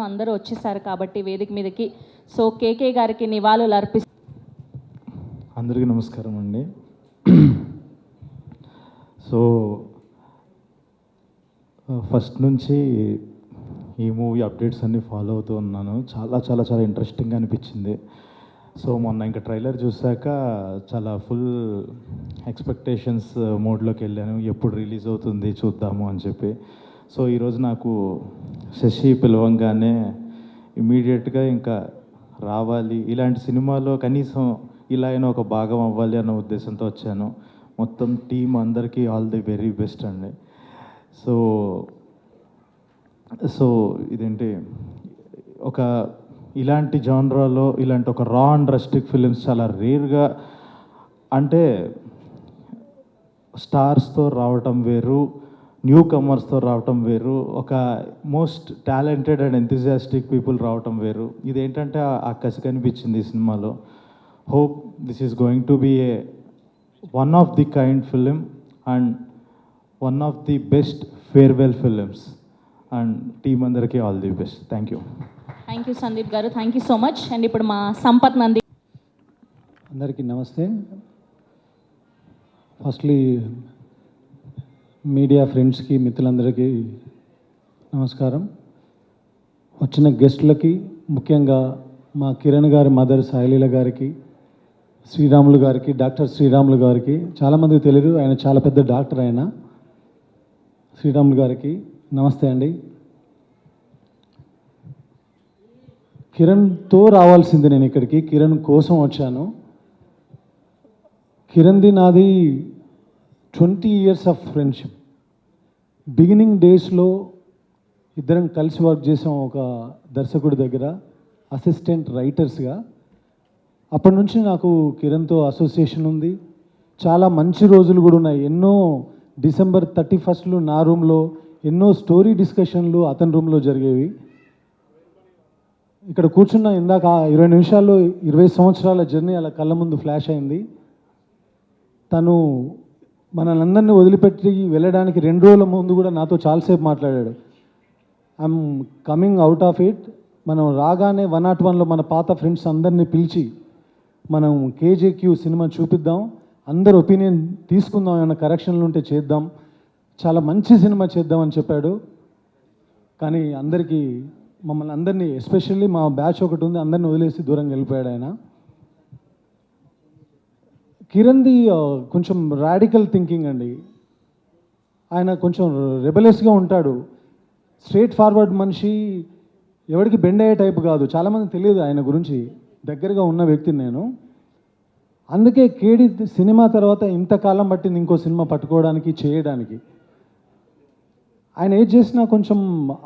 అందరూ వచ్చేసారు కాబట్టి వేదిక మీదకి సో కేకే గారికి నివాళులు అర్పిస్తూ. అందరికీ నమస్కారం అండి. సో ఫస్ట్ నుంచి ఈ మూవీ అప్డేట్స్ అన్నీ ఫాలో అవుతూ ఉన్నాను. చాలా చాలా చాలా ఇంట్రెస్టింగ్గా అనిపించింది. సో మొన్న ఇంకా ట్రైలర్ చూసాక చాలా ఫుల్ ఎక్స్పెక్టేషన్స్ మోడ్లోకి వెళ్ళాను. ఎప్పుడు రిలీజ్ అవుతుంది చూద్దాము అని చెప్పి. సో ఈరోజు నాకు శశి పిలవంగానే ఇమీడియట్గా ఇంకా రావాలి, ఇలాంటి సినిమాలో కనీసం ఇలా అయినా ఒక భాగం అవ్వాలి అన్న ఉద్దేశంతో వచ్చాను. మొత్తం టీం అందరికీ ఆల్ ది వెరీ బెస్ట్ అండి. సో ఇదేంటి ఒక ఇలాంటి జానరాలో ఇలాంటి ఒక రా అండ్ రస్టిక్ ఫిలిమ్స్ చాలా రేర్గా, అంటే స్టార్స్తో రావటం వేరు, న్యూ కమర్స్తో రావటం వేరు, ఒక most talented and enthusiastic people రావటం వేరు. ఇదేంటంటే ఆ కసి కనిపించింది ఈ సినిమాలో. Hope this is going to be a one of the kind film and one of the best farewell films. And team అందరికీ all the best. Thank you. Thank you Sandeep garu, thank you so much. And ఇప్పుడు మా సంపత్ నంది. అందరికీ నమస్తే. Firstly media ఫ్రెండ్స్కి, మిత్రులందరికీ నమస్కారం. వచ్చిన గెస్టులకి, ముఖ్యంగా మా కిరణ్ గారి మదర్ సాయిలీల గారికి, శ్రీరాములు గారికి, డాక్టర్ శ్రీరాములు గారికి, చాలామందికి తెలియదు, ఆయన చాలా పెద్ద డాక్టర్. ఆయన శ్రీరాములు గారికి నమస్తే అండి. కిరణ్తో రావాల్సింది నేను ఇక్కడికి, కిరణ్ కోసం వచ్చాను. కిరణ్ది నాది 20 years ఆఫ్ ఫ్రెండ్షిప్. బిగినింగ్ డేస్లో ఇద్దరం కలిసి వర్క్ చేసాం ఒక దర్శకుడి దగ్గర అసిస్టెంట్ రైటర్స్గా. అప్పటి నుంచి నాకు కిరణ్తో అసోసియేషన్ ఉంది. చాలా మంచి రోజులు కూడా ఉన్నాయి. ఎన్నో December 31st నా రూమ్లో ఎన్నో స్టోరీ డిస్కషన్లు అతని రూమ్లో జరిగేవి. ఇక్కడ కూర్చున్న ఇందాక 20 నిమిషాల్లో 20 సంవత్సరాల జర్నీ అలా కళ్ళ ముందు ఫ్లాష్ అయింది. తను మనల్ని వదిలిపెట్టి వెళ్ళడానికి 2 రోజుల ముందు కూడా నాతో చాలాసేపు మాట్లాడాడు. I'm coming out of it. మనం రాగానే 101లో మన పాత ఫ్రెండ్స్ అందరినీ పిలిచి మనం కేజేక్యూ సినిమా చూపిద్దాం, అందరు ఒపీనియన్ తీసుకుందాం, ఏమైనా కరెక్షన్లు ఉంటే చేద్దాం, చాలా మంచి సినిమా చేద్దాం అని చెప్పాడు. కానీ మమ్మల్ని అందరినీ, ఎస్పెషల్లీ మా బ్యాచ్ ఒకటి ఉంది, అందరిని వదిలేసి దూరంగా వెళ్ళిపోయాడు ఆయన. కిరణ్ది కొంచెం రాడికల్ థింకింగ్ అండి. ఆయన కొంచెం రెబలెస్గా ఉంటాడు. స్ట్రైట్ ఫార్వర్డ్ మనిషి, ఎవరికి బెండ్ అయ్యే టైప్ కాదు. చాలామంది తెలియదు ఆయన గురించి, దగ్గరగా ఉన్న వ్యక్తిని నేను. అందుకే కేడి సినిమా తర్వాత ఇంతకాలం పట్టింది ఇంకో సినిమా పట్టుకోవడానికి, చేయడానికి. ఆయన ఏది చేసినా కొంచెం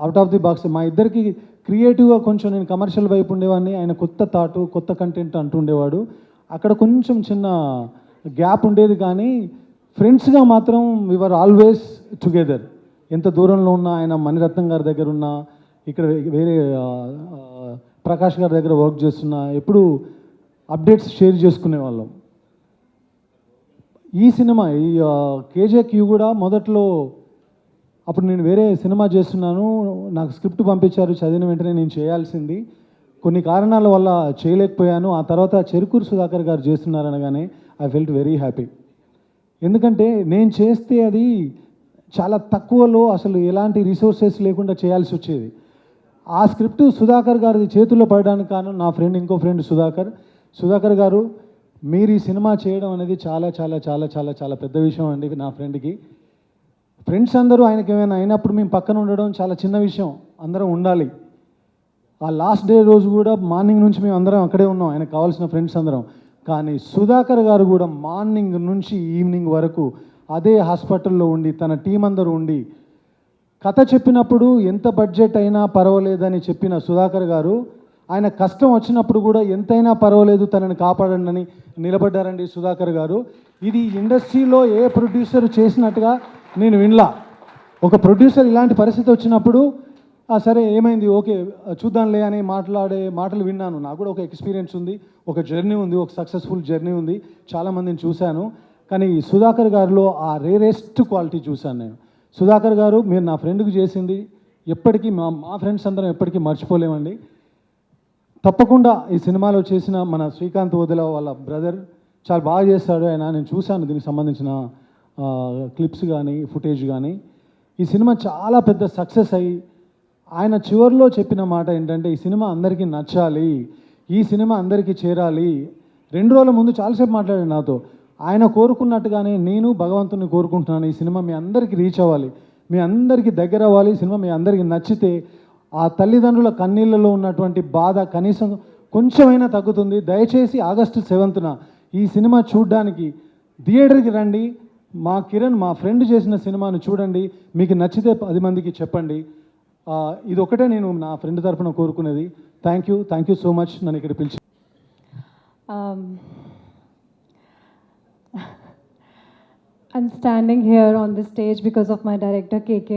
అవుట్ ఆఫ్ ది బాక్స్. మా ఇద్దరికి క్రియేటివ్గా కొంచెం నేను కమర్షియల్ వైపు ఉండేవాడిని, ఆయన కొత్త థాటు, కొత్త కంటెంట్ అంటుండేవాడు. అక్కడ కొంచెం చిన్న గ్యాప్ ఉండేది. కానీ ఫ్రెండ్స్గా మాత్రం వి వర్ ఆల్వేస్ టుగెదర్. ఎంత దూరంలో ఉన్నా, ఆయన మణిరత్నం గారి దగ్గర ఉన్నా, ఇక్కడ వేరే ప్రకాష్ గారి దగ్గర వర్క్ చేస్తున్నా, ఎప్పుడు అప్డేట్స్ షేర్ చేసుకునే వాళ్ళం. ఈ సినిమా, ఈ కేజేక్యూ కూడా మొదట్లో అప్పుడు నేను వేరే సినిమా చేస్తున్నాను, నాకు స్క్రిప్ట్ పంపించారు, చదివిన వెంటనే నేను చేయాల్సింది. కొన్ని కారణాల వల్ల చేయలేకపోయాను. ఆ తర్వాత చెరుకూరు సుధాకర్ గారు చేస్తున్నారనగానే ఐ ఫెల్ట్ వెరీ హ్యాపీ. ఎందుకంటే నేను చేస్తే అది చాలా తక్కువలో, అసలు ఎలాంటి రిసోర్సెస్ లేకుండా చేయాల్సి వచ్చేది. ఆ స్క్రిప్ట్ సుధాకర్ గారి చేతుల్లో పడడానికి కారణం నా ఫ్రెండ్, ఇంకో ఫ్రెండ్ సుధాకర్ గారు. మీరు ఈ సినిమా చేయడం అనేది చాలా చాలా చాలా చాలా చాలా పెద్ద విషయం అండి. నా ఫ్రెండ్కి ఫ్రెండ్స్ అందరూ ఆయనకి ఏమైనా అయినప్పుడు మేము పక్కన ఉండడం చాలా చిన్న విషయం. అందరం ఉండాలి. ఆ లాస్ట్ డే రోజు కూడా మార్నింగ్ నుంచి మేము అందరం అక్కడే ఉన్నాం, ఆయనకు కావాల్సిన ఫ్రెండ్స్ అందరం. కానీ సుధాకర్ గారు కూడా మార్నింగ్ నుంచి ఈవినింగ్ వరకు అదే హాస్పిటల్లో ఉండి, తన టీం అందరూ ఉండి, కథ చెప్పినప్పుడు ఎంత బడ్జెట్ అయినా పర్వాలేదని చెప్పిన సుధాకర్ గారు, ఆయన కష్టం వచ్చినప్పుడు కూడా ఎంతైనా పర్వాలేదు తనని కాపాడండి అని నిలబడ్డారండి సుధాకర్ గారు. ఇది ఇండస్ట్రీలో ఏ ప్రొడ్యూసర్ చేసినట్టుగా నేను వినలా. ఒక ప్రొడ్యూసర్ ఇలాంటి పరిస్థితి వచ్చినప్పుడు సరే ఏమైంది, ఓకే చూద్దాంలే అని మాట్లాడే మాటలు విన్నాను. నాకు కూడా ఒక ఎక్స్పీరియన్స్ ఉంది, ఒక జర్నీ ఉంది, ఒక సక్సెస్ఫుల్ జర్నీ ఉంది, చాలామందిని చూశాను. కానీ సుధాకర్ గారిలో ఆ రేరెస్ట్ క్వాలిటీ చూశాను నేను. సుధాకర్ గారు, మీరు నా ఫ్రెండ్కి చేసింది ఎప్పటికీ మా ఫ్రెండ్స్ అందరం ఎప్పటికీ మర్చిపోలేమండి. తప్పకుండా ఈ సినిమాలో చేసిన మన శ్రీకాంత్ వదిల వాళ్ళ బ్రదర్ చాలా బాగా చేస్తాడు ఆయన. నేను చూశాను దీనికి సంబంధించిన క్లిప్స్ కానీ ఫుటేజ్ కానీ. ఈ సినిమా చాలా పెద్ద సక్సెస్ అయ్యి ఆయన చివరిలో చెప్పిన మాట ఏంటంటే ఈ సినిమా అందరికీ నచ్చాలి, ఈ సినిమా అందరికీ చేరాలి. 2 రోజుల ముందు చాలాసేపు మాట్లాడాడు నాతో. ఆయన కోరుకున్నట్టుగానే నేను భగవంతుని కోరుకుంటున్నాను, ఈ సినిమా మీ అందరికీ రీచ్ అవ్వాలి, మీ అందరికీ దగ్గర అవ్వాలి, ఈ సినిమా మీ అందరికీ నచ్చితే ఆ తల్లిదండ్రుల కన్నీళ్ళలో ఉన్నటువంటి బాధ కనీసం కొంచెమైనా తగ్గుతుంది. దయచేసి ఆగస్టు 7న ఈ సినిమా చూడడానికి థియేటర్కి రండి. మా కిరణ్ మా ఫ్రెండ్ చేసిన సినిమాను చూడండి, మీకు నచ్చితే 10 మందికి చెప్పండి. ఇది ఒకటే నేను నా ఫ్రెండ్ తరఫున కోరుకునేది. థ్యాంక్ యూ సో మచ్ నన్ను ఇక్కడ పిలిచి. I'm standing here on this stage because of my director KK.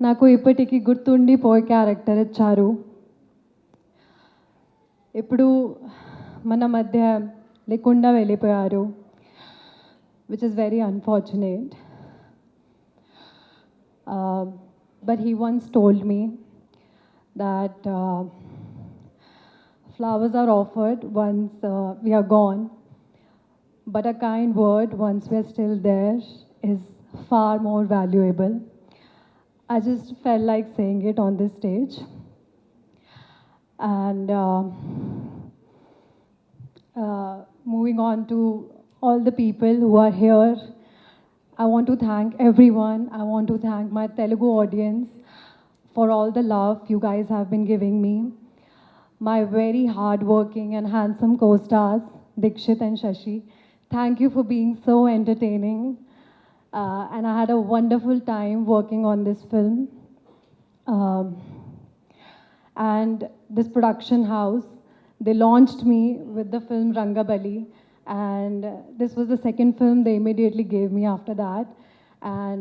నాకు ఇప్పటికీ గుర్తుండిపోయే క్యారెక్టర్ ఇచ్చారు. ఇప్పుడు మన మధ్య లేకుండా వెళ్ళిపోయారు, which is very unfortunate. But he once told me that flowers are offered once we are gone, but a kind word once we are still there is far more valuable. I just felt like saying it on this stage. And moving on to all the people who are here, I want to thank everyone. I want to thank my Telugu audience for all the love you guys have been giving me. My very hardworking and handsome co-stars, Dikshit and Shashi, thank you for being so entertaining. And I had a wonderful time working on this film. And this production house, they launched me with the film Rangabali. And this was the second film they immediately gave me after that. And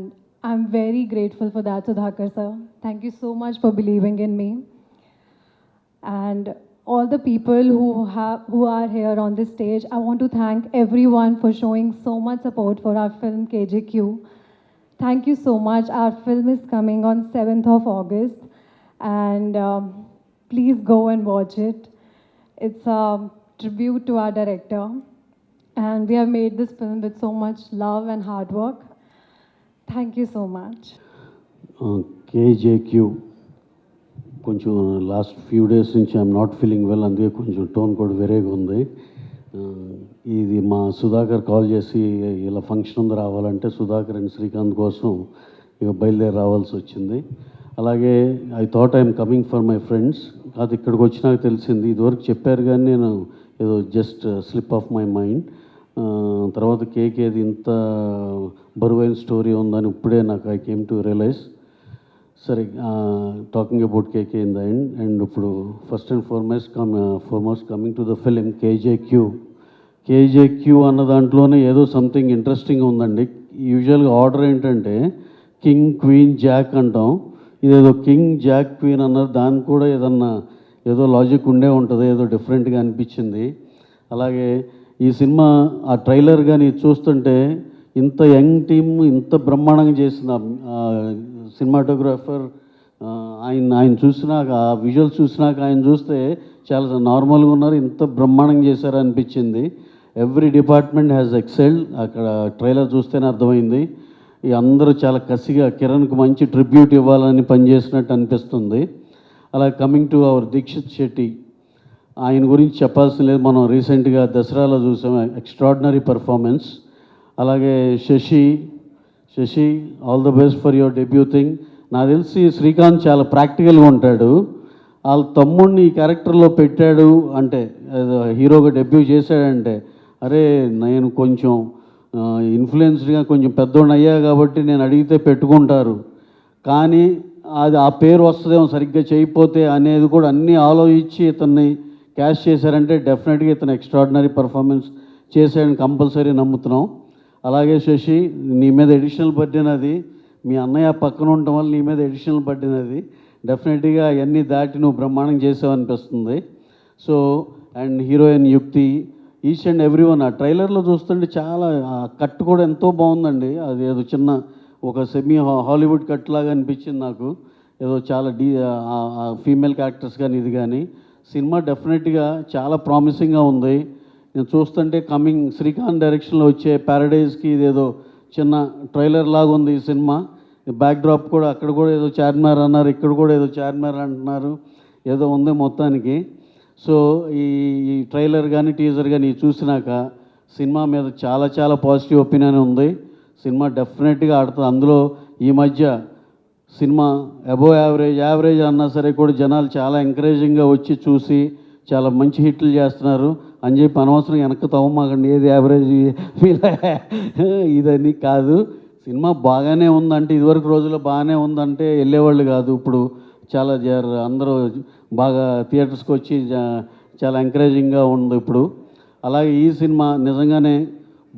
I'm very grateful for that, Sudhakar sir. Thank you so much for believing in me. And all the people who are here on this stage, I want to thank everyone for showing so much support for our film KJQ. Thank you so much. Our film is coming on 7th of August. And please go and watch it. It's a tribute to our director. And we have made this film with so much love and hard work. Thank you so much. KJQ కొంచెం last few days నుంచి I'm not feeling well, అందుకే కొంచెం tone కూడా వేరేగా ఉంది. ఇది మా Sudhakar call చేసి ఇలా ఫంక్షన్ ఉంది రావాలంటే సుధాకర్ అండ్ శ్రీకాంత్ కోసం ఇక బయలుదేరి రావాల్సి వచ్చింది. అలాగే I thought I'm coming for my friends, అది ఇక్కడికి వచ్చినాక తెలిసింది. ఇదివరకు చెప్పారు కానీ నేను ఏదో just slip of my mind. తర్వాత కేకేది ఇంత బరువైన స్టోరీ ఉందని ఇప్పుడే నాకు ఐ కేమ్ టు రియలైజ్. సరే, talking about KK in the end. And ఇప్పుడు first and foremost coming to the film KJQ అన్న దాంట్లోనే ఏదో సంథింగ్ ఇంట్రెస్టింగ్ ఉందండి. యూజువల్గా ఆర్డర్ ఏంటంటే కింగ్ క్వీన్ జాక్ అంటాం, ఇదేదో కింగ్ జాక్ క్వీన్ అన్నారు. దానికి కూడా ఏదో లాజిక్ ఉండే ఉంటుంది, ఏదో డిఫరెంట్గా అనిపించింది. అలాగే ఈ సినిమా ఆ ట్రైలర్ కానీ చూస్తుంటే ఇంత యంగ్ టీమ్ ఇంత బ్రహ్మాండంగా చేసిన సినిమాటోగ్రాఫర్ ఆయన చూసినాక ఆ విజువల్స్ చూసినాక ఆయన చూస్తే చాలా నార్మల్గా ఉన్నారు, ఇంత బ్రహ్మాండంగా చేశారు అనిపించింది. Every department has excelled. అక్కడ ట్రైలర్ చూస్తేనే అర్థమైంది. ఈ అందరూ చాలా కసిగా కిరణ్కి మంచి ట్రిబ్యూట్ ఇవ్వాలని పనిచేసినట్టు అనిపిస్తుంది. అలా coming to our Dheekshith Shetty, ఆయన గురించి చెప్పాల్సిన లేదు, మనం రీసెంట్గా దసరాలో చూసాం, ఎక్స్ట్రాడినరీ పర్ఫార్మెన్స్. అలాగే Sashi all the best for your debuting. నాకు తెలిసి శ్రీకాంత్ చాలా ప్రాక్టికల్గా ఉంటాడు. వాళ్ళ తమ్ముడిని ఈ క్యారెక్టర్లో పెట్టాడు అంటే హీరోగా డెబ్యూ చేశాడంటే, అరే నేను కొంచెం ఇన్ఫ్లుయెన్స్డ్గా కొంచెం పెద్దోడిని అయ్యా కాబట్టి నేను అడిగితే పెట్టుకుంటారు, కానీ అది ఆ పేరు వస్తుందేమో సరిగ్గా చేయకపోతే అనేది కూడా అన్నీ ఆలోచించి ఇతన్ని క్యాష్ చేశారంటే డెఫినెట్గా ఇతను ఎక్స్ట్రాడినరీ పర్ఫార్మెన్స్ చేశాడని కంపల్సరీ నమ్ముతున్నాం. అలాగే శశి, నీ మీద ఎడిషనల్ బర్డెన్ అది, మీ అన్నయ్య పక్కన ఉండటం వల్ల నీ మీద ఎడిషనల్ బర్డెన్ అది. డెఫినెట్గా అవన్నీ దాటి నువ్వు బ్రహ్మాండం చేసావనిపిస్తుంది. సో అండ్ హీరోయిన్ యుక్తి, ఈచ్ అండ్ ఎవ్రీ వన్ ఆ ట్రైలర్లో చూస్తుంటే చాలా కట్ కూడా ఎంతో బాగుందండి. అది ఏదో చిన్న ఒక సెమీ హాలీవుడ్ కట్ లాగా అనిపించింది నాకు. ఏదో చాలా ఫీమేల్ క్యారెక్టర్స్ కానీ ఇది కానీ సినిమా డెఫినెట్గా చాలా ప్రామిసింగ్గా ఉంది. నేను చూస్తుంటే కమింగ్ శ్రీకాంత్ డైరెక్షన్లో వచ్చే ప్యారడైజ్కి ఇదేదో చిన్న ట్రైలర్ లాగా ఉంది ఈ సినిమా. బ్యాక్డ్రాప్ కూడా అక్కడ కూడా ఏదో చార్మినార్ అన్నారు, ఇక్కడ కూడా ఏదో చార్మినార్ అంటున్నారు, ఏదో ఉంది మొత్తానికి. సో ఈ ట్రైలర్ కానీ టీజర్ కానీ చూసినాక సినిమా మీద చాలా చాలా పాజిటివ్ ఒపీనియన్ ఉంది. సినిమా డెఫినెట్గా ఆడుతుంది. అందులో ఈ మధ్య సినిమా అబోవ్ యావరేజ్ అన్నా సరే కూడా జనాలు చాలా ఎంకరేజింగ్గా వచ్చి చూసి చాలా మంచి హిట్లు చేస్తున్నారు అని చెప్పి అనవసరం వెనక్కి తవ్వమాకండి, ఏది యావరేజ్ ఇదని కాదు. సినిమా బాగానే ఉందంటే, ఇదివరకు రోజుల్లో బాగానే ఉందంటే వెళ్ళేవాళ్ళు కాదు. ఇప్పుడు చాలా అందరూ బాగా థియేటర్స్కి వచ్చి చాలా ఎంకరేజింగ్గా ఉంది ఇప్పుడు. అలాగే ఈ సినిమా నిజంగానే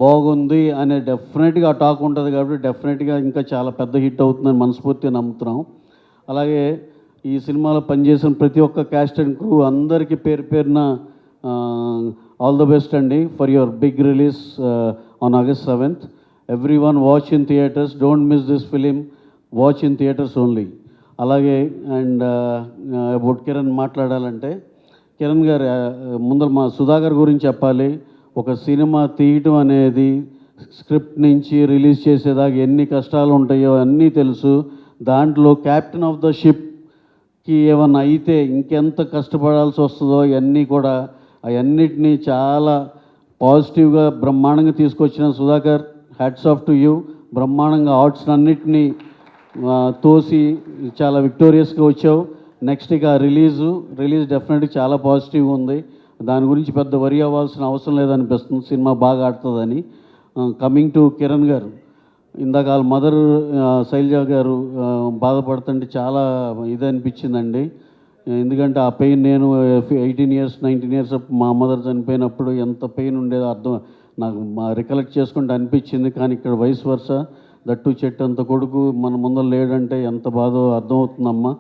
బాగుంది అనే డెఫినెట్గా టాక్ ఉంటుంది కాబట్టి డెఫినెట్గా ఇంకా చాలా పెద్ద హిట్ అవుతుందని మనస్ఫూర్తిగా నమ్ముతున్నాం. అలాగే ఈ సినిమాలో పనిచేసిన ప్రతి ఒక్క క్యాస్ట్ అండ్ క్రూ అందరికీ పేరు పేరున ఆల్ ద బెస్ట్ అండి for your big release on August 7th. Everyone watch in theatres, don't miss this film, watch in theatres only. అలాగే అండ్ అబౌట్ కిరణ్ మాట్లాడాలంటే, కిరణ్ గారు ముందర మా సుధాకర్ గురించి చెప్పాలి. ఒక సినిమా తీయటం అనేది స్క్రిప్ట్ నుంచి రిలీజ్ చేసేదాకా ఎన్ని కష్టాలు ఉంటాయో అన్నీ తెలుసు. దాంట్లో క్యాప్టెన్ ఆఫ్ ద షిప్కి ఏమన్నా అయితే ఇంకెంత కష్టపడాల్సి వస్తుందో ఇవన్నీ కూడా అవన్నిటినీ చాలా పాజిటివ్గా బ్రహ్మాండంగా తీసుకొచ్చిన Sudhakar, hats off to you. బ్రహ్మాండంగా ఆర్ట్స్ అన్నిటినీ తోసి చాలా విక్టోరియస్గా వచ్చావు. నెక్స్ట్ ఇక రిలీజ్ డెఫినెట్గా చాలా పాజిటివ్గా ఉంది. దాని గురించి పెద్ద వరి అవ్వాల్సిన అవసరం లేదనిపిస్తుంది, సినిమా బాగా ఆడుతుందని. కమింగ్ టు కిరణ్ గారు, ఇందాక వాళ్ళ మదర్ శైలజ గారు బాధపడుతుంటే చాలా ఇది అనిపించిందండి. ఎందుకంటే ఆ పెయిన్ నేను 18 years 19 years మా మదర్ చనిపోయినప్పుడు ఎంత పెయిన్ ఉండేదో నాకు రికలెక్ట్ చేసుకుంటే అనిపించింది. కానీ ఇక్కడ వైస్ వర్స, దట్టు చెట్టు అంత కొడుకు మన ముందర లేడంటే ఎంత బాధో అర్థమవుతుందమ్మా.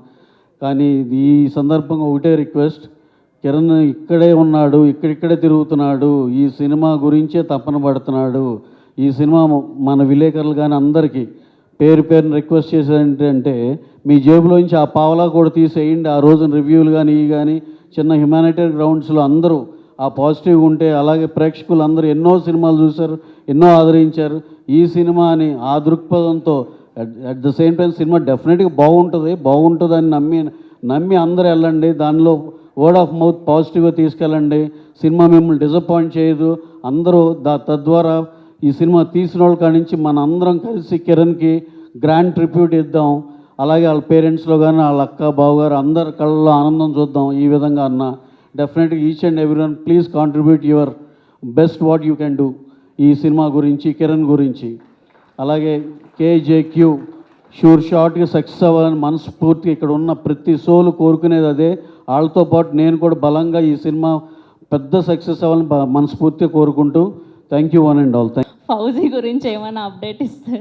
కానీ ఈ సందర్భంగా ఒకటే రిక్వెస్ట్, కిరణ్ ఇక్కడే ఉన్నాడు, ఇక్కడిక్కడే తిరుగుతున్నాడు, ఈ సినిమా గురించే తపన పడుతున్నాడు. ఈ సినిమా మన విలేకరులు కానీ అందరికీ పేరుని రిక్వెస్ట్ చేసేది అంటే మీ జేబులోంచి ఆ పావలా కూడా తీసేయండి. ఆ రోజున రివ్యూలు కానీ ఇవి కానీ చిన్న హ్యుమానిటేరియన్ గ్రౌండ్స్లో అందరూ ఆ పాజిటివ్గా ఉంటే, అలాగే ప్రేక్షకులు అందరూ ఎన్నో సినిమాలు చూశారు, ఎన్నో ఆదరించారు. ఈ సినిమాని ఆ దృక్పథంతో at the same time cinema డెఫినెట్గా బాగుంటుందని నమ్మి అందరూ వెళ్ళండి. దానిలో వర్డ్ ఆఫ్ మౌత్ పాజిటివ్గా తీసుకెళ్ళండి. సినిమా మిమ్మల్ని డిసప్పాయింట్ చేయదు. అందరూ తద్వారా ఈ సినిమా తీసిన వాళ్ళ కాడి నుంచి మన అందరం కలిసి కిరణ్కి గ్రాండ్ ట్రిబ్యూట్ ఇద్దాం. అలాగే వాళ్ళ పేరెంట్స్లో కానీ వాళ్ళ అక్క బావగారు అందరి కళ్ళలో ఆనందం చూద్దాం. ఈ విధంగా అన్న డెఫినెట్గా each and everyone please contribute your best what you can do ఈ సినిమా గురించి, కిరణ్ గురించి. అలాగే కేజేక్యూ షార్ట్గా సక్సెస్ అవ్వాలని మనస్ఫూర్తిగా ఇక్కడ ఉన్న ప్రతి సోలు కోరుకునేది అదే. వాళ్ళతో పాటు నేను కూడా బలంగా ఈ సినిమా పెద్ద సక్సెస్ అవ్వాలని మనస్ఫూర్తిగా కోరుకుంటూ thank you one and all. Fauji గురించి ఏమైనా అప్డేట్ ఇస్తే?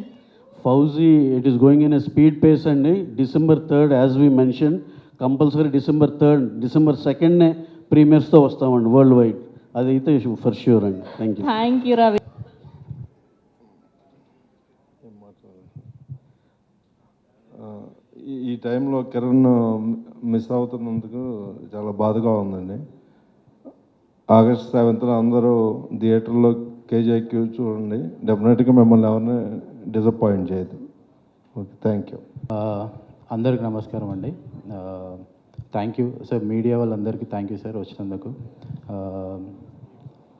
Fauji it is going in a speed pace అండి. December 3rd as we mention, compulsory December 3rd, December 2nd ప్రీమియర్స్తో వస్తామండి వరల్డ్ వైడ్. అదైతే ఫర్ ష్యూర్ అండి. Thank you Ravi. ఈ టైంలో కిరణ్ మిస్ అవుతున్నందుకు చాలా బాధగా ఉందండి. August 7th అందరూ థియేటర్లో కేజేక్యూ చూడండి. డెఫినెట్గా మిమ్మల్ని ఎవరిని డిసప్పాయింట్ చేయదు. Okay, thank you. అందరికి నమస్కారం అండి. థ్యాంక్ యూ సార్, మీడియా వాళ్ళందరికీ థ్యాంక్ యూ సార్ వచ్చినందుకు.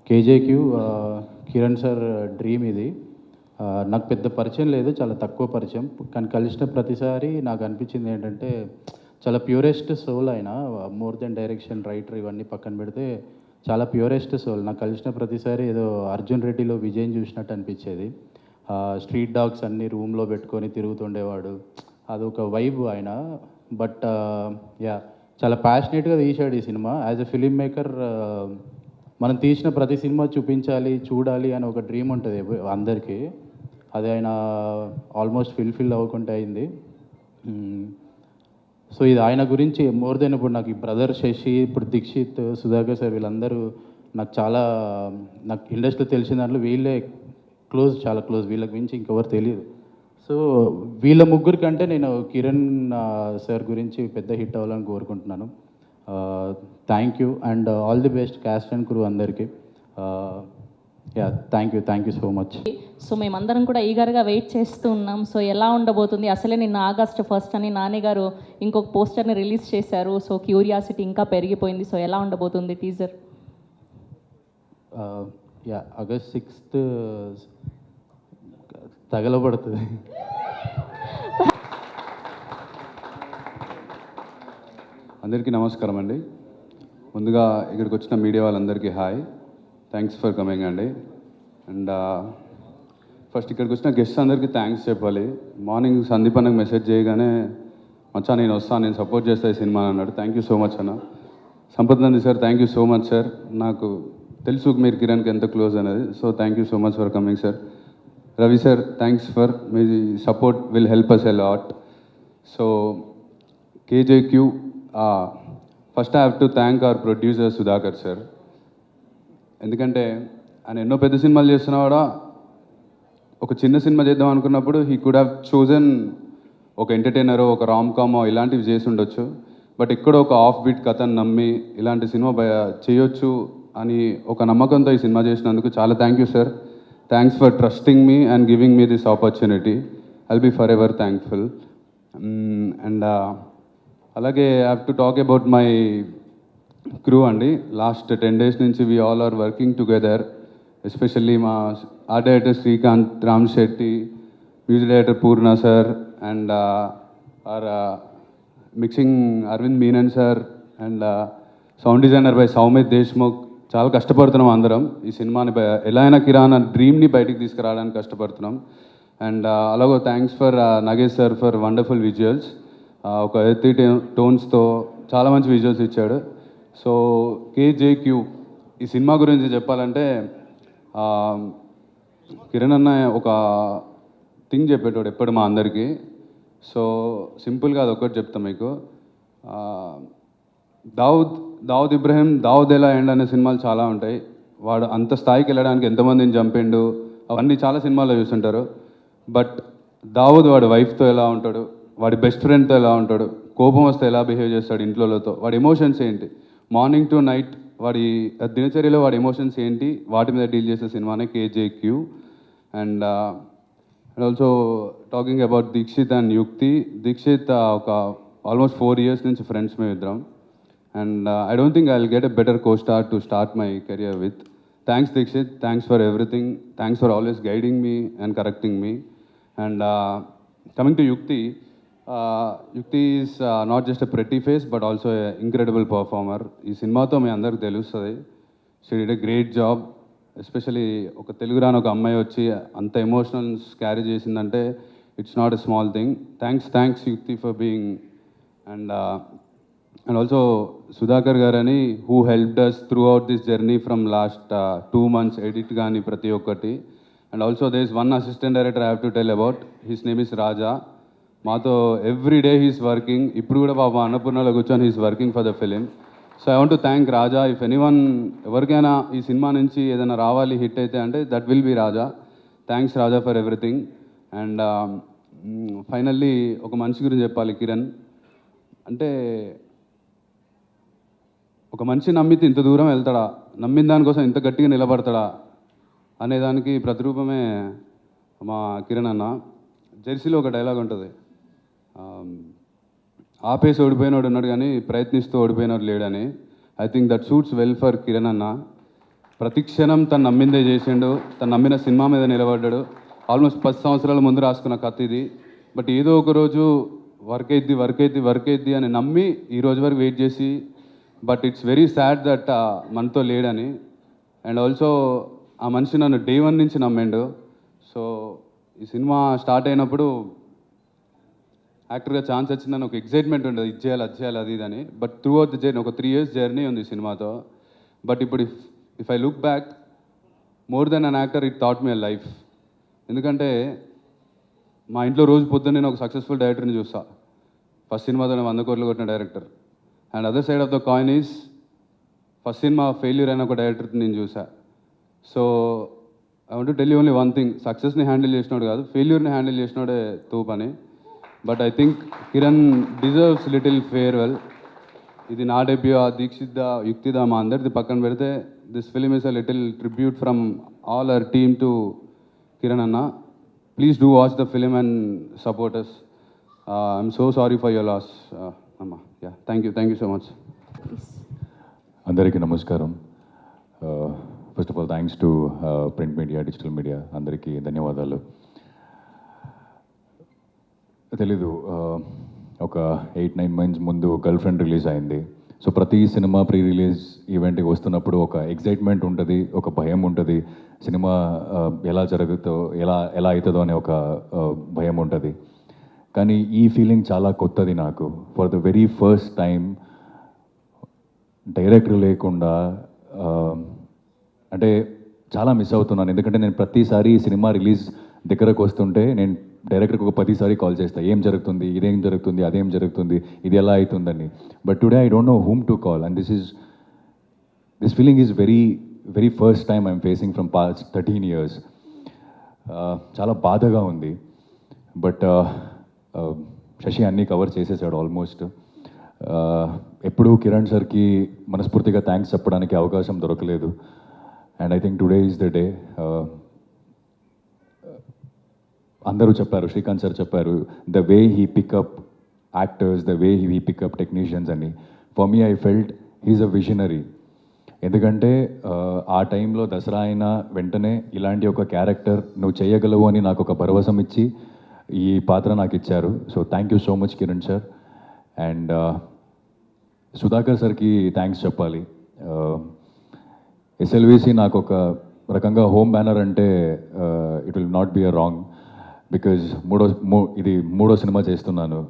కేజేక్యూ కిరణ్ సార్ డ్రీమ్ ఇది. నాకు పెద్ద పరిచయం లేదు, చాలా తక్కువ పరిచయం. కానీ కలిసిన ప్రతిసారి నాకు అనిపించింది ఏంటంటే చాలా ప్యూరెస్ట్ సోల్ ఆయన. మోర్ దెన్ డైరెక్షన్, రైటర్ ఇవన్నీ పక్కన పెడితే చాలా ప్యూరెస్ట్ సోల్. నాకు కలిసిన ప్రతిసారి ఏదో అర్జున్ రెడ్డిలో విజయం చూసినట్టు అనిపించేది. స్ట్రీట్ డాగ్స్ అన్నీ రూమ్లో పెట్టుకొని తిరుగుతుండేవాడు, అదొక వైబ్ ఆయన. బట్ యా, చాలా ప్యాషనేట్గా తీశాడు ఈ cinema. As a film maker మనం తీసిన ప్రతి సినిమా చూపించాలి, చూడాలి అని ఒక డ్రీమ్ ఉంటుంది అందరికీ. అది ఆయన ఆల్మోస్ట్ ఫిల్ అవ్వకుండా అయింది. సో ఇది ఆయన గురించి మోర్ దెన్ ఇప్పుడు నాకు ఈ బ్రదర్ శశి, ఇప్పుడు దీక్షిత్, సుధాకర్ సార్ వీళ్ళందరూ నాకు ఇండస్ట్రీలో తెలిసిన దాంట్లో వీళ్ళే క్లోజ్, చాలా క్లోజ్. వీళ్ళకి మించి ఇంకెవరు తెలియదు. సో వీళ్ళ ముగ్గురు కంటే నేను కిరణ్ సార్ గురించి పెద్ద హిట్ అవ్వాలని కోరుకుంటున్నాను. Thank you and all the best cast and crew అందరికీ. Yeah thank you so much. So మేమందరం కూడా ఈగర్గా వెయిట్ చేస్తూ ఉన్నాం. సో ఎలా ఉండబోతుంది, అసలే నిన్న ఆగస్ట్ 1 అని నాని గారు ఇంకొక పోస్టర్ని రిలీజ్ చేశారు. సో క్యూరియాసిటీ ఇంకా పెరిగిపోయింది. సో ఎలా ఉండబోతుంది టీజర్? Yeah August 6th తగలబడుతుంది. అందరికీ నమస్కారం అండి. ముందుగా ఇక్కడికి వచ్చిన మీడియా వాళ్ళందరికీ హాయ్, థ్యాంక్స్ ఫర్ కమింగ్ అండి. అండ్ ఫస్ట్ ఇక్కడికి వచ్చిన గెస్ట్ అందరికీ థ్యాంక్స్ చెప్పాలి. మార్నింగ్ సందీప్ అన్నకు మెసేజ్ చేయగానే మచ్చా నేను వస్తాను, నేను సపోర్ట్ చేస్తాను ఈ సినిమా అన్నాడు. థ్యాంక్ యూ సో మచ్ అన్న. Sampath Nandi sir thank you so much sir. నాకు తెలుసు మీరు కిరణ్కి ఎంత క్లోజ్ అనేది. So thank you so much for coming sir. Ravi sir thanks for మీ support, will help us a lot. So KJQ first I have to thank our producer Sudhakar sir. ఎందుకంటే ఆయన ఎన్నో పెద్ద సినిమాలు చేస్తున్నా కూడా ఒక చిన్న సినిమా చేద్దాం అనుకున్నప్పుడు హీ కుడ్ హ్యావ్ చోజన్ ఒక ఎంటర్టైనరో ఒక రామ్ కామో ఇలాంటివి చేసి ఉండొచ్చు. బట్ ఎక్కడో ఒక ఆఫ్ బీట్ కథను నమ్మి ఇలాంటి సినిమా చేయొచ్చు అని ఒక నమ్మకంతో ఈ సినిమా చేసినందుకు చాలా thank you sir. Thanks for trusting me and giving me this opportunity. I'll be forever thankful. And అలాగే I have to talk about my crew అండి. లాస్ట్ 10 days నుంచి we all are working together. Especially మా art director Srikanth Ram Shetty, music director Poorna sir, and our mixing Aravind Menon sir, and sound designer by Soumith Deshmukh. చాలా కష్టపడుతున్నాం అందరం ఈ సినిమాని ఎలా అయినా కిరాణా డ్రీమ్ని బయటికి తీసుకురావడానికి కష్టపడుతున్నాం. అండ్ అలాగో thanks for Nagesh sir for wonderful visuals. ఒక ఎర్తీ టోన్స్తో చాలా మంచి విజువల్స్ ఇచ్చాడు. సో కేజేక్యూ ఈ సినిమా గురించి చెప్పాలంటే కిరణ్ అన్న ఒక థింగ్ చెప్పేటోడు ఎప్పుడు మా అందరికీ. సో సింపుల్గా అది ఒకటి చెప్తాం మీకు. దావుద్ ఇబ్రహీం దావుద్ ఎలా ఎండ్ అనే సినిమాలు చాలా ఉంటాయి. వాడు అంత స్థాయికి వెళ్ళడానికి ఎంతమందిని చంపిండు అవన్నీ చాలా సినిమాల్లో చూస్తుంటారు. బట్ దావుద్ వాడి వైఫ్తో ఎలా ఉంటాడు, వాడి బెస్ట్ ఫ్రెండ్తో ఎలా ఉంటాడు, కోపం వస్తే ఎలా బిహేవ్ చేస్తాడు ఇంట్లోతో, వాడి ఎమోషన్స్ ఏంటి, మార్నింగ్ టు నైట్ వాడి దినచర్యలో వాడి ఎమోషన్స్ ఏంటి, వాటి మీద డీల్ చేసే సినిమానే KJQ. And also talking about Dikshit and Yukti. Dikshit ఒక ఆల్మోస్ట్ 4 years నుంచి ఫ్రెండ్స్ మేము ఇద్దరం. And I don't think I will get a better co-star to start my career with. Thanks Dheekshith, thanks for everything, thanks for always guiding me and correcting me. And coming to Yukti, Yukti is not just a pretty face but also a incredible performer. ఈ సినిమాతో మీ అందరికి తెలుస్తుంది. She did a great job. Especially ఒక తెలుగు రాని ఒక అమ్మాయి వచ్చి అంత ఎమోషనల్స్ క్యారీ చేసిందంటే it's not a small thing. Thanks Yukti for being. And also Sudhakar గారని who helped us throughout this journey from last 2 months edit కానీ ప్రతి ఒక్కటి. And also there is one assistant director I have to tell about. His name is Raja. మాతో every day he's working. ఇప్పుడు కూడా బాబా అన్నపూర్ణలో కూర్చొని he's working for the film. So I want to thank Raja. If anyone ఎవరికైనా ఈ cinema నుంచి ఏదైనా రావాలి hit అయితే అంటే that will be Raja. Thanks Raja for everything. And finally ఒక మనిషి గురించి చెప్పాలి కిరణ్. అంటే ఒక మనిషి నమ్మితే ఇంత దూరం వెళ్తాడా, నమ్మిన దానికోసం ఇంత గట్టిగా నిలబడతాడా అనేదానికి ప్రతిరూపమే మా కిరణ్ అన్న. జెర్సీలో ఒక డైలాగ్ ఉంటుంది, ఆపేసి ఓడిపోయినోడు ఉన్నాడు కానీ ప్రయత్నిస్తూ ఓడిపోయినోడు లేడని. I think that suits well for Kiran అన్న. ప్రతి క్షణం తను నమ్మిందే చేసిండు, తను నమ్మిన సినిమా మీద నిలబడ్డాడు. ఆల్మోస్ట్ 10 సంవత్సరాల ముందు రాసుకున్న కథ ఇది. బట్ ఏదో ఒక రోజు వర్క్ అయిద్ది అని నమ్మి ఈ రోజు వరకు వెయిట్ చేసి, but it's very sad that మనతో లేడని. అండ్ ఆల్సో ఆ మనిషి నన్ను డే 1 నుంచి నమ్మిండు. సో ఈ సినిమా స్టార్ట్ అయినప్పుడు యాక్టర్గా ఛాన్స్ వచ్చిందని ఒక ఎక్సైట్మెంట్ ఉండదు, ఇది చేయాలి అది చేయాలి అది ఇదని. But through out the journey ఒక 3 years జర్నీ ఉంది ఈ సినిమాతో. బట్ ఇప్పుడు if I look back, more than an actor it thought me a life. ఎందుకంటే మా ఇంట్లో రోజు పొద్దున్న నేను ఒక సక్సెస్ఫుల్ డైరెక్టర్ని చూస్తా. ఫస్ట్ సినిమాతో 100 crores కొట్టిన డైరెక్టర్. And other side of the coin is first సినిమా ఫెయిల్యూర్ అయిన ఒక డైరెక్టర్ నేను చూసా. So I want to tell you only one thing, సక్సెస్ని హ్యాండిల్ చేసినాడు కాదు, ఫెయిల్యూర్ని హ్యాండిల్ చేసినాడే తోపని. But I think Kiran deserves little farewell. ఇది నా డెబ్యూ, దీక్షిత్ యుక్తిదా మా అందరిది పక్కన పెడితే this film is a little tribute from all our team to Kiran అన్న. Please do watch the film and support us. I'm so sorry for your loss అమ్మ. Yeah, thank you so much. అందరికీ నమస్కారం. First of all thanks to print media, digital media అందరికీ ధన్యవాదాలు. తెలీదు, ఒక 8-9 months ముందు girlfriend release అయింది. So ప్రతి సినిమా ప్రీ రిలీజ్ ఈవెంట్కి వస్తున్నప్పుడు ఒక ఎగ్జైట్మెంట్ ఉంటుంది, ఒక భయం ఉంటుంది, సినిమా ఎలా జరుగుతో ఎలా అవుతుందో అనే ఒక భయం ఉంటుంది. కానీ ఈ ఫీలింగ్ చాలా కొత్తది నాకు. For the very first time director లేకుండా అంటే చాలా మిస్ అవుతున్నాను. ఎందుకంటే నేను ప్రతిసారి సినిమా రిలీజ్ దగ్గరకు వస్తుంటే నేను డైరెక్టర్కి ఒక 10 సారి కాల్ చేస్తాను, ఏం జరుగుతుంది, ఇదేం జరుగుతుంది, అదేం జరుగుతుంది, ఇది ఎలా అవుతుందని. But today I don't know whom to call and this feeling is very first time I'm facing from past 13 years. చాలా బాధగా ఉంది. బట్ శశి అన్నీ కవర్ చేసేసాడు ఆల్మోస్ట్. ఎప్పుడూ కిరణ్ సార్కి మనస్ఫూర్తిగా థ్యాంక్స్ చెప్పడానికి అవకాశం దొరకలేదు. And I think today is the day. అందరూ చెప్పారు, శ్రీకాంత్ సార్ చెప్పారు, the way he pick up actors, the way he pick up technicians అని. For me I felt he is a visionary. ఎందుకంటే ఆ టైంలో దసరా అయినా వెంటనే ఇలాంటి ఒక క్యారెక్టర్ నువ్వు చేయగలవు అని నాకు ఒక భరోసం ఇచ్చి ఈ పాత్ర నాకు ఇచ్చారు. So thank you so much Kiran sir. And Sudhakar సార్కి థ్యాంక్స్ చెప్పాలి. ఎస్ఎల్విసి నాకు ఒక రకంగా హోమ్ బ్యానర్ అంటే it will not be a wrong, because ఇది మూడో సినిమా చేస్తున్నాను.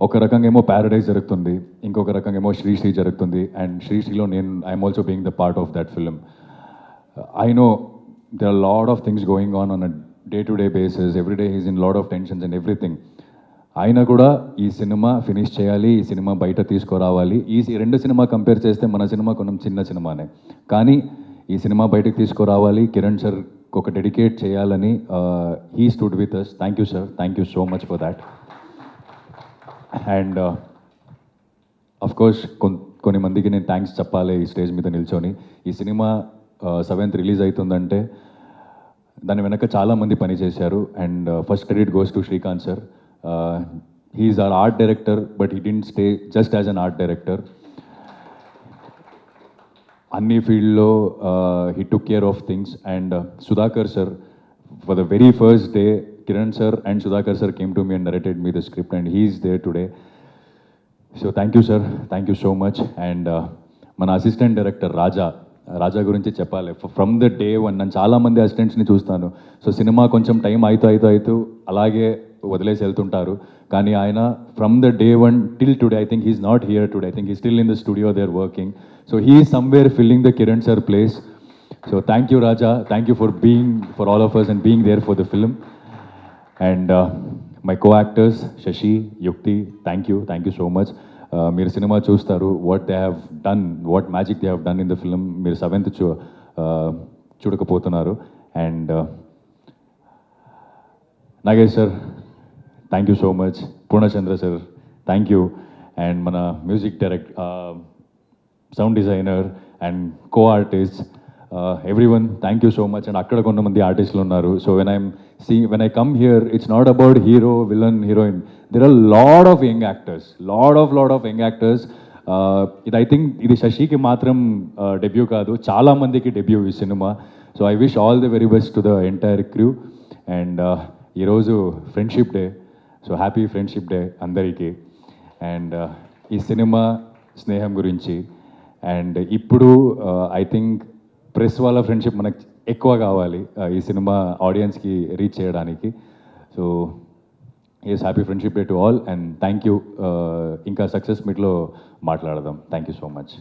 ఒక రకంగా ఏమో ప్యారడైజ్ జరుగుతుంది, ఇంకొక రకంగా ఏమో శ్రీశ్రీ జరుగుతుంది. అండ్ శ్రీశ్రీలో I'm also being the part of that film. I know there are lot of things going on a day to day basis. Everyday is in lot of tensions and everything. అయినా కూడా ఈ సినిమా ఫినిష్ చేయాలి, ఈ cinema బయట తీసుకురావాలి. ఈ 2 cinema compare చేస్తే మన సినిమా కొంచెం చిన్న సినిమానే, కానీ ఈ సినిమా బయటకు తీసుకురావాలి, కిరణ్ సార్ ఒక డెడికేట్ చేయాలని he stood with us. Thank you sir, thank you so much for that. And of course కొన్ని మందికి నేను థ్యాంక్స్ చెప్పాలి ఈ స్టేజ్ మీద నిల్చొని. ఈ సినిమా 7th రిలీజ్ అవుతుందంటే దాని వెనక చాలామంది పనిచేశారు. And first credit goes to Srikanth sir. He is our art director, but he didn't stay just as an art director. అన్ని ఫీల్డ్లో he took care of things. And Sudhakar sir, for the very first day Kiran sir and Sudhakar sir came to me and narrated me the script and he is there today. So thank you sir, thank you so much. And మన assistant director రాజా గురించి చెప్పాలి. From the day one నేను చాలామంది అసిస్టెంట్స్ని చూస్తాను. So cinema కొంచెం time అవుతూ అలాగే వదిలేసి వెళ్తుంటారు. కానీ ఆయన from the day one till today, I think he's not here today, I think he still in the studio, they are working. So he is somewhere filling the Kiran sir place. So thank you Raja, thank you for all of us and being there for the film. And my co-actors Shashi, Yukti, thank you so much. మీరు సినిమా చూస్తారు, what they have done, what magic they have done in the film. మీరు 7th చూడకపోతున్నారు. And Nagesh sir, thank you so much. Purnachandra sir, thank you. And మన music sound designer and co artist, everyone, thank you so much. And అక్కడ కొంతమంది ఆర్టిస్టులు ఉన్నారు. So when I come here, it's not about hero, villain, heroine. There are lot of young actors, lot of young actors. ఇది I think ఇది శశికి మాత్రం debut కాదు, చాలా మందికి డెబ్యూ ఈ సినిమా. So I wish all the very best to the entire crew. And ఈరోజు friendship day, so happy friendship day అందరికీ. అండ్ ఈ సినిమా స్నేహం గురించి. అండ్ ఇప్పుడు ఐ థింక్ ప్రెస్ వాళ్ళ ఫ్రెండ్షిప్ మనకు ఎక్కువ కావాలి ఈ సినిమా ఆడియన్స్కి రీచ్ చేయడానికి. So yes, happy friendship day to all. And thank you. ఇంకా సక్సెస్ మీట్లో మాట్లాడదాం. Thank you so much.